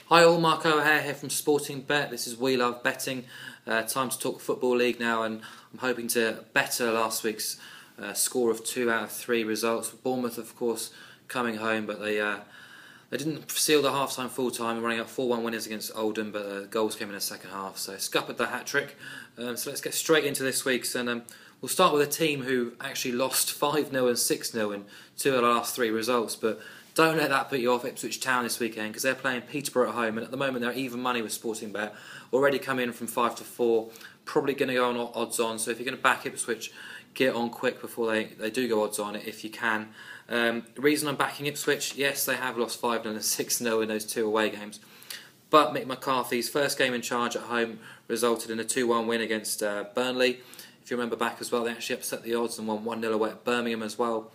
Hi all, Mark O'Hare here from Sporting Bet. This is We Love Betting. Time to talk Football League now, and I'm hoping to better last week's score of 2 out of 3 results. Bournemouth, of course, coming home, but they didn't seal the half-time full-time, running up 4-1 winners against Oldham, but goals came in the second half, so scuppered the hat-trick. So let's get straight into this week's, and we'll start with a team who actually lost 5-0 and 6-0 in 2 of the last 3 results, but don't let that put you off Ipswich Town this weekend, because they're playing Peterborough at home, and at the moment they're even money with Sporting Bet. Already come in from 5 to 4, probably going to go on odds on, so if you're going to back Ipswich, get on quick before they do go odds on it if you can. The reason I'm backing Ipswich, yes, they have lost 5-0 and 6-0 in those 2 away games, but Mick McCarthy's first game in charge at home resulted in a 2-1 win against Burnley. If you remember back as well, they actually upset the odds and won 1-0 away at Birmingham as well.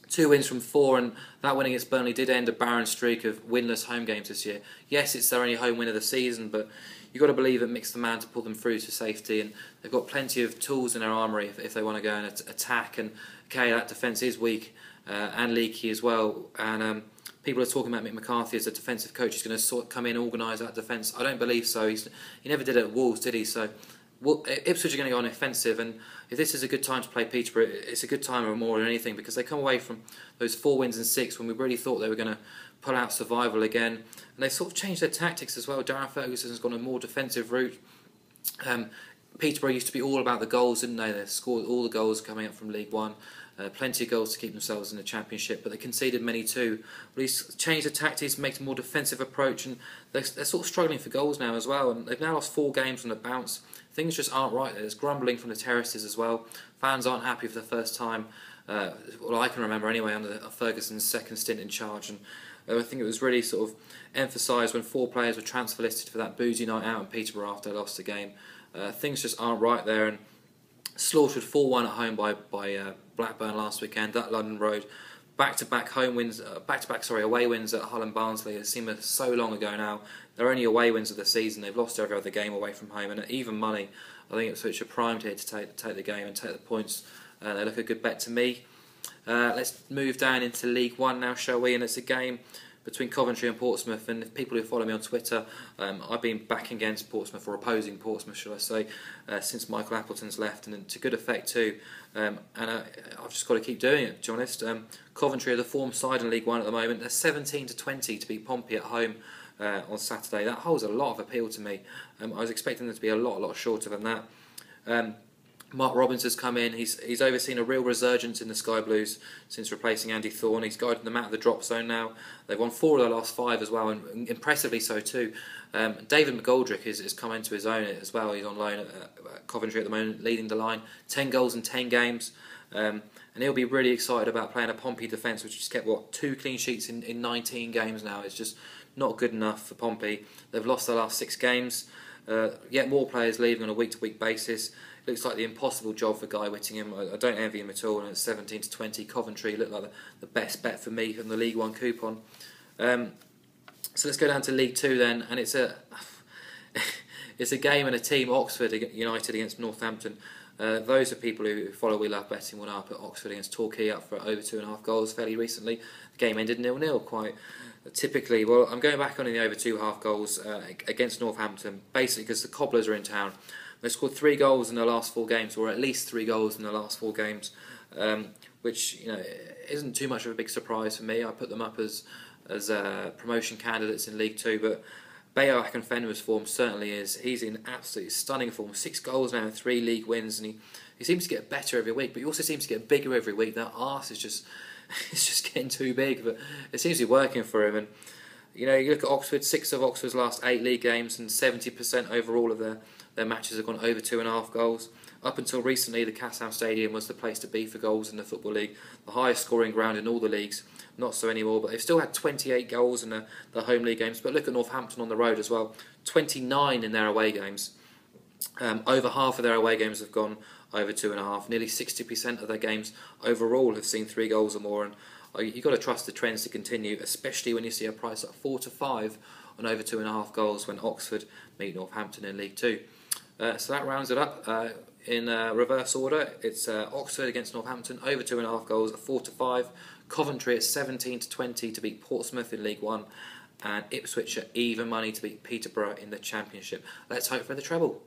2 wins from 4, and that win against Burnley did end a barren streak of winless home games this year. Yes, it's their only home win of the season, but you've got to believe it Mick's the man to pull them through to safety, and they've got plenty of tools in their armoury if they want to go and attack. And okay, that defence is weak and leaky as well, and people are talking about Mick McCarthy as a defensive coach. He's going to come in, organise that defence. I don't believe so. He never did it at Wolves, did he? So Ipswich are going to go on offensive, and if this is a good time to play Peterborough, it's a good time or more than anything, because they come away from those 4 wins and 6 when we really thought they were going to pull out survival again, and they've sort of changed their tactics as well. Darren Ferguson has gone a more defensive route. Peterborough used to be all about the goals, didn't they? They scored all the goals coming up from League One. Plenty of goals to keep themselves in the Championship, but they conceded many too. But he's changed the tactics, makes a more defensive approach, and they're sort of struggling for goals now as well. And they've now lost 4 games from the bounce. Things just aren't right. There's grumbling from the terraces as well. Fans aren't happy for the first time, well, I can remember anyway, under Ferguson's second stint in charge. And I think it was really sort of emphasised when 4 players were transfer listed for that boozy night out in Peterborough after they lost the game. Things just aren't right there, and slaughtered 4-1 at home by Blackburn last weekend at London Road. Back-to-back away wins at Hull and Barnsley. It seems so long ago now. They're only away wins of the season. They've lost every other game away from home, and at even money, I think Ipswich are primed here to take the game and take the points. They look a good bet to me. Let's move down into League One now, shall we? And it's a game between Coventry and Portsmouth, and if people who follow me on Twitter, I've been backing against Portsmouth, or opposing Portsmouth, should I say, since Michael Appleton's left, and to good effect too. And I've just got to keep doing it, to be honest. Coventry are the form side in League One at the moment. They're 17-20 to beat Pompey at home on Saturday. That holds a lot of appeal to me. I was expecting them to be a lot shorter than that. Mark Robbins has come in. He's overseen a real resurgence in the Sky Blues since replacing Andy Thorne. He's guided them out of the drop zone now. They've won 4 of their last 5 as well, and impressively so too. David McGoldrick has come into his own as well. He's on loan at Coventry at the moment, leading the line. 10 goals in 10 games. And he'll be really excited about playing a Pompey defence, which has kept, 2 clean sheets in 19 games now. It's just not good enough for Pompey. They've lost their last 6 games. Yet more players leaving on a week-to-week basis. Looks like the impossible job for Guy Whittingham. I don't envy him at all. And at 17-20, Coventry look like the best bet for me from the League One coupon. So let's go down to League Two then, and it's a game and a team. Oxford United against Northampton. Those are people who follow We Love Betting will know I put Oxford against Torquay up for over 2.5 goals fairly recently. The game ended 0-0 quite typically. Well, I'm going back on the over 2.5 goals against Northampton, basically because the Cobblers are in town. They've scored 3 goals in the last 4 games, or at least 3 goals in the last 4 games, which isn't too much of a big surprise for me. I put them up as promotion candidates in League Two, but Bayo Akinfenwa's form certainly is. He's in absolutely stunning form. 6 goals now and 3 league wins, and he seems to get better every week. But he also seems to get bigger every week. That arse is just it's just getting too big, but it seems to be working for him. And you look at Oxford. 6 of Oxford's last 8 league games, and 70% overall of their matches have gone over 2.5 goals. Up until recently, the Kassam Stadium was the place to be for goals in the Football League, the highest scoring ground in all the leagues. Not so anymore, but they've still had 28 goals in the home league games. But look at Northampton on the road as well, 29 in their away games. Over half of their away games have gone over 2.5. Nearly 60% of their games overall have seen 3 goals or more. And you've got to trust the trends to continue, especially when you see a price at 4-5 on over 2.5 goals when Oxford meet Northampton in League Two. So that rounds it up. In reverse order, it's Oxford against Northampton, over 2.5 goals at 4-5. Coventry at 17-20 to beat Portsmouth in League One. and Ipswich are even money to beat Peterborough in the Championship. Let's hope for the treble.